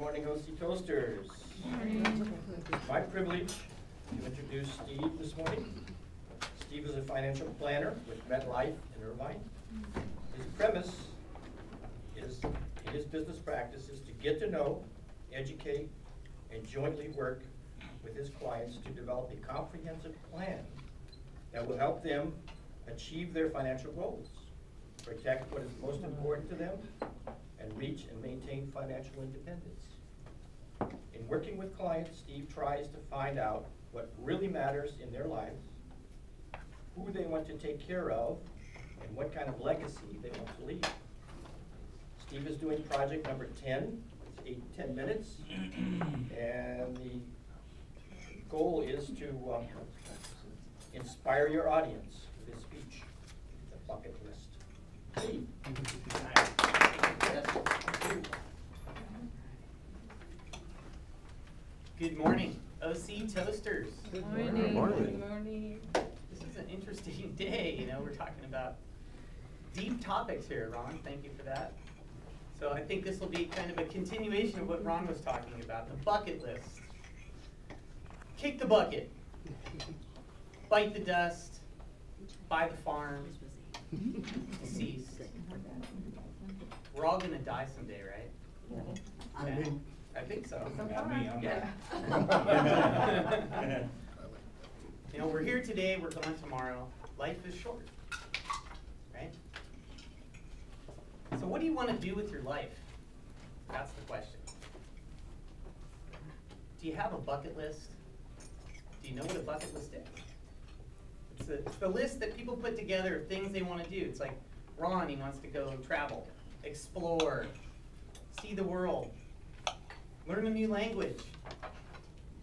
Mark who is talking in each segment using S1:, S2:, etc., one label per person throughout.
S1: morning, OC Toasters. It's my privilege to introduce Steve this morning. Steve is a financial planner with MetLife in Irvine. His premise is, in his business practice, is to get to know, educate, and jointly work with his clients to develop a comprehensive plan that will help them achieve their financial goals, protect what is most important to them, and reach and maintain financial independence. In working with clients, Steve tries to find out what really matters in their lives, who they want to take care of, and what kind of legacy they want to leave. Steve is doing project number 10. It's 10 minutes. And the goal is to inspire your audience with his speech, the bucket list. Steve.
S2: Good morning, OC Toasters.
S3: Good morning.
S4: Good morning.
S3: Good morning.
S2: This is an interesting day. You know, we're talking about deep topics here, Ron. Thank you for that. So I think this will be kind of a continuation of what Ron was talking about, the bucket list. Kick the bucket. Bite the dust. Buy the farm. Deceased. We're all going to die someday, right? Yeah. I think so.
S1: Not me, I'm
S2: Yeah. You know, we're here today, we're gone tomorrow. Life is short, right? So what do you want to do with your life? That's the question. Do you have a bucket list? Do you know what a bucket list is? It's the list that people put together of things they want to do. It's like Ron, he wants to go travel, explore, see the world, learn a new language.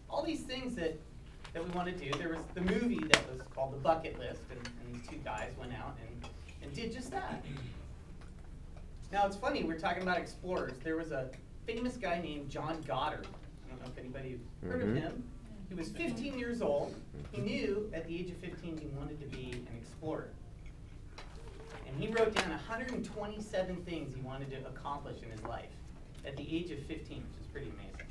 S2: All these things that we want to do. There was the movie that was called The Bucket List, and these two guys went out and did just that. Now it's funny, we're talking about explorers. There was a famous guy named John Goddard. I don't know if anybody heard of him. He was 15 years old. He knew at the age of 15 he wanted to be an explorer. And he wrote down 127 things he wanted to accomplish in his life at the age of 15, which is pretty amazing.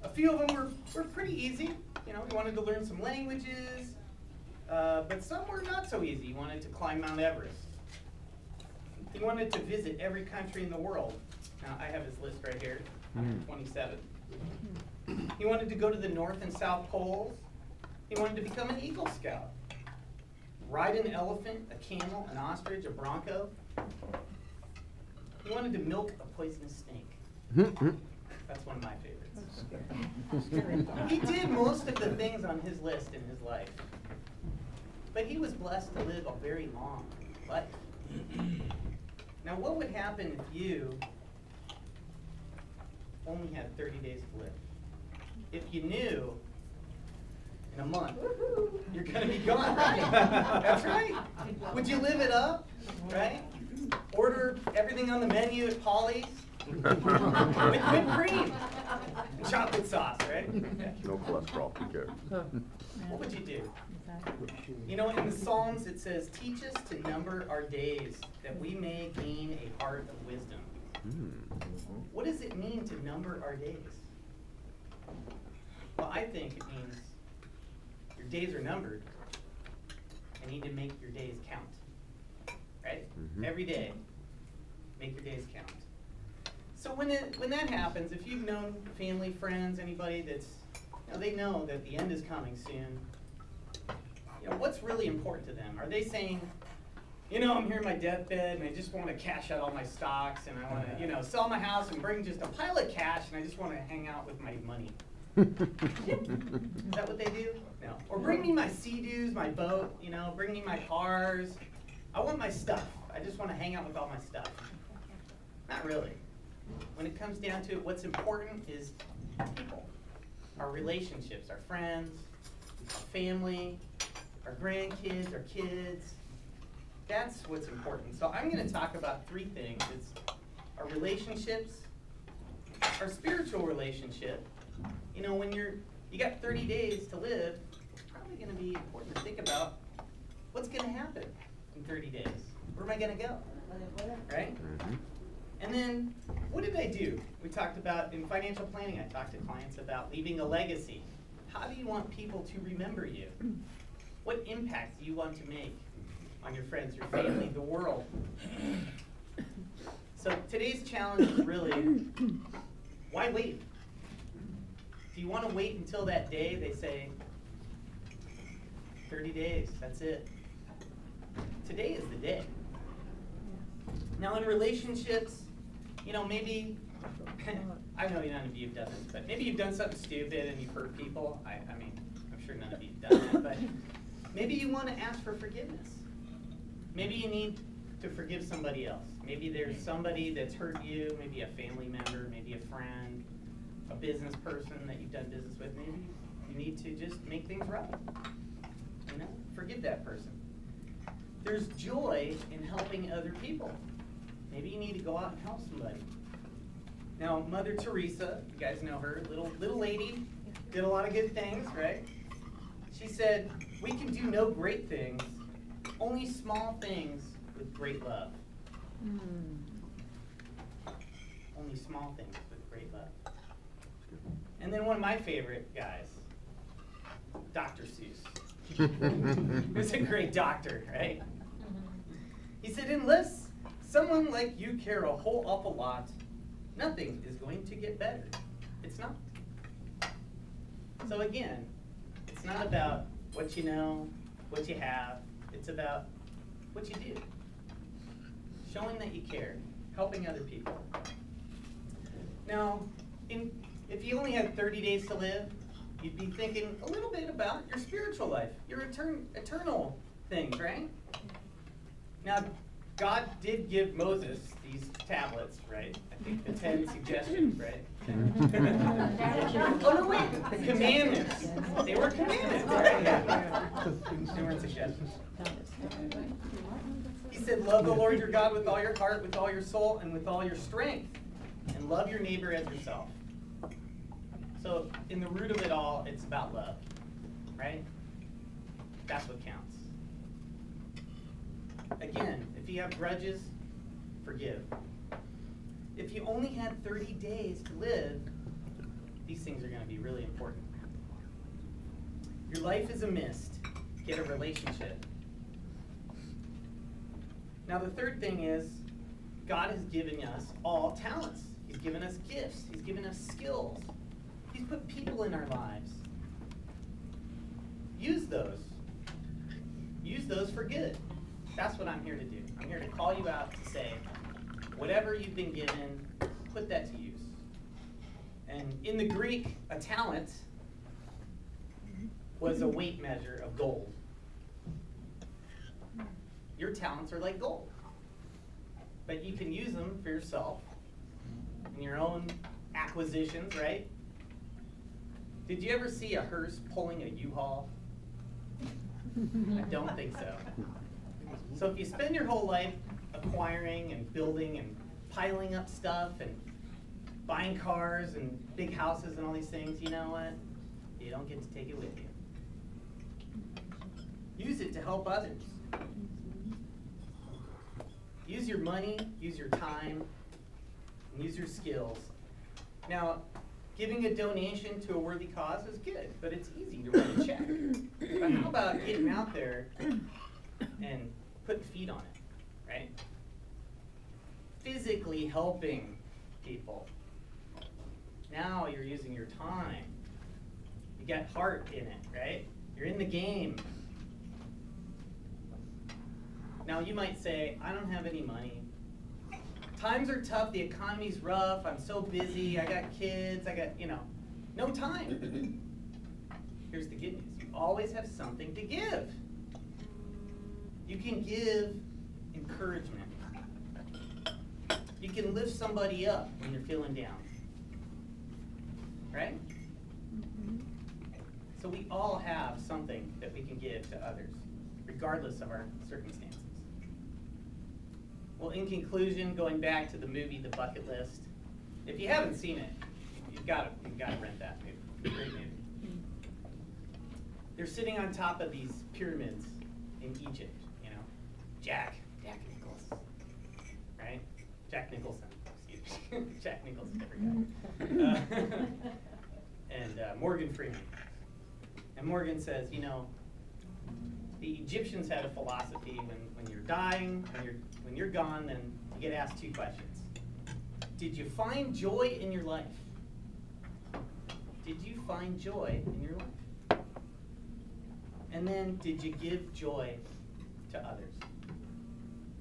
S2: A few of them were pretty easy. You know, he wanted to learn some languages, but some were not so easy. He wanted to climb Mount Everest. He wanted to visit every country in the world. Now, I have his list right here, 127. He wanted to go to the North and South Poles. He wanted to become an Eagle Scout. Ride an elephant, a camel, an ostrich, a bronco. He wanted to milk a poisonous snake. That's one of my favorites. He did most of the things on his list in his life. But he was blessed to live a very long life. Now what would happen if you only had 30 days to live? If you knew in a month you're going to be gone, right? That's right. Would you live it up, right? Order everything on the menu at Polly's with whipped cream and chocolate sauce, right?
S4: No cholesterol, who cares?
S2: What would you do? You know, in the Psalms it says, "Teach us to number our days, that we may gain a heart of wisdom." What does it mean to number our days? Well, I think it means your days are numbered. I need to make your days count. Right? Every day, make your days count. So when that happens, if you've known family, friends, anybody that's, you know, they know that the end is coming soon, you know, what's really important to them? Are they saying, you know, I'm here on my deathbed and I just want to cash out all my stocks and I want to, you know, sell my house and bring just a pile of cash and I just want to hang out with my money? Is that what they do? No. Or bring me my sea-doos, my boat, you know, bring me my cars. I want my stuff. I just want to hang out with all my stuff. Not really. When it comes down to it, what's important is people. Our relationships, our friends, our family, our grandkids, our kids. That's what's important. So I'm going to talk about three things. It's our relationships, our spiritual relationship. You know, when you got 30 days to live, it's probably going to be important to think about what's going to happen in 30 days. Where am I going to go? Right? And then, what did I do? We talked about, in financial planning, I talked to clients about leaving a legacy. How do you want people to remember you? What impact do you want to make on your friends, your family, the world? So today's challenge is really, why wait? Do you want to wait until that day they say, 30 days, that's it? Today is the day. Now in relationships, you know, maybe, I know none of you have done this, but maybe you've done something stupid and you've hurt people. I mean, I'm sure none of you have done that, but maybe you want to ask for forgiveness. Maybe you need to forgive somebody else. Maybe there's somebody that's hurt you, maybe a family member, maybe a friend, a business person that you've done business with. Maybe you need to just make things right. You know, forgive that person. There's joy in helping other people. Maybe you need to go out and help somebody. Now, Mother Teresa, you guys know her, little lady, did a lot of good things, right? She said, we can do no great things, only small things with great love. Only small things with great love. And then one of my favorite guys, Dr. Seuss. He was a great doctor, right? He said, unless someone like you care a whole awful lot, nothing is going to get better. It's not. So again, it's not about what you know, what you have. It's about what you do. Showing that you care, helping other people. Now, if you only had 30 days to live, you'd be thinking a little bit about your spiritual life, your eternal things, right? Now, God did give Moses these tablets, right? I think the 10 suggestions, right? Oh, no, wait, commandments. They were commandments, right? They weren't suggestions. He said, love the Lord your God with all your heart, with all your soul, and with all your strength, and love your neighbor as yourself. So in the root of it all, it's about love, right? That's what counts. Again, if you have grudges, forgive. If you only had 30 days to live, these things are going to be really important. Your life is a mist. Get a relationship. Now the third thing is, God has given us all talents. He's given us gifts. He's given us skills. He's put people in our lives. Use those. Use those for good. That's what I'm here to do. I'm here to call you out to say, whatever you've been given, put that to use. And in the Greek, a talent was a weight measure of gold. Your talents are like gold. But you can use them for yourself in your own acquisitions, right? Did you ever see a hearse pulling a U-Haul? I don't think so. So if you spend your whole life acquiring and building and piling up stuff and buying cars and big houses and all these things, you know what? You don't get to take it with you. Use it to help others. Use your money, use your time, and use your skills. Now, giving a donation to a worthy cause is good, but it's easy to write a check. But how about getting out there and putting feet on it, right? Physically helping people. Now you're using your time. You got heart in it, right? You're in the game. Now you might say, I don't have any money. Times are tough, the economy's rough, I'm so busy, I got kids, I got, no time. Here's the good news, you always have something to give. You can give encouragement. You can lift somebody up when you're feeling down. Right? So we all have something that we can give to others, regardless of our circumstances. Well, in conclusion, going back to the movie, The Bucket List, if you haven't seen it, you've got to rent that movie. Great movie. They're sitting on top of these pyramids in Egypt, Jack Nicholson, right? Jack Nicholson, excuse Jack Nicholson, every guy. And Morgan Freeman. And Morgan says, you know, the Egyptians had a philosophy when you're dying, when you're gone, then you get asked 2 questions. Did you find joy in your life? Did you find joy in your life? And then, did you give joy to others?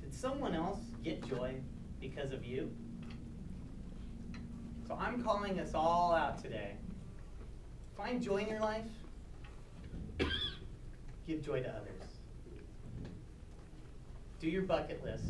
S2: Did someone else get joy because of you? So I'm calling us all out today. Find joy in your life. Give joy to others. Do your bucket list.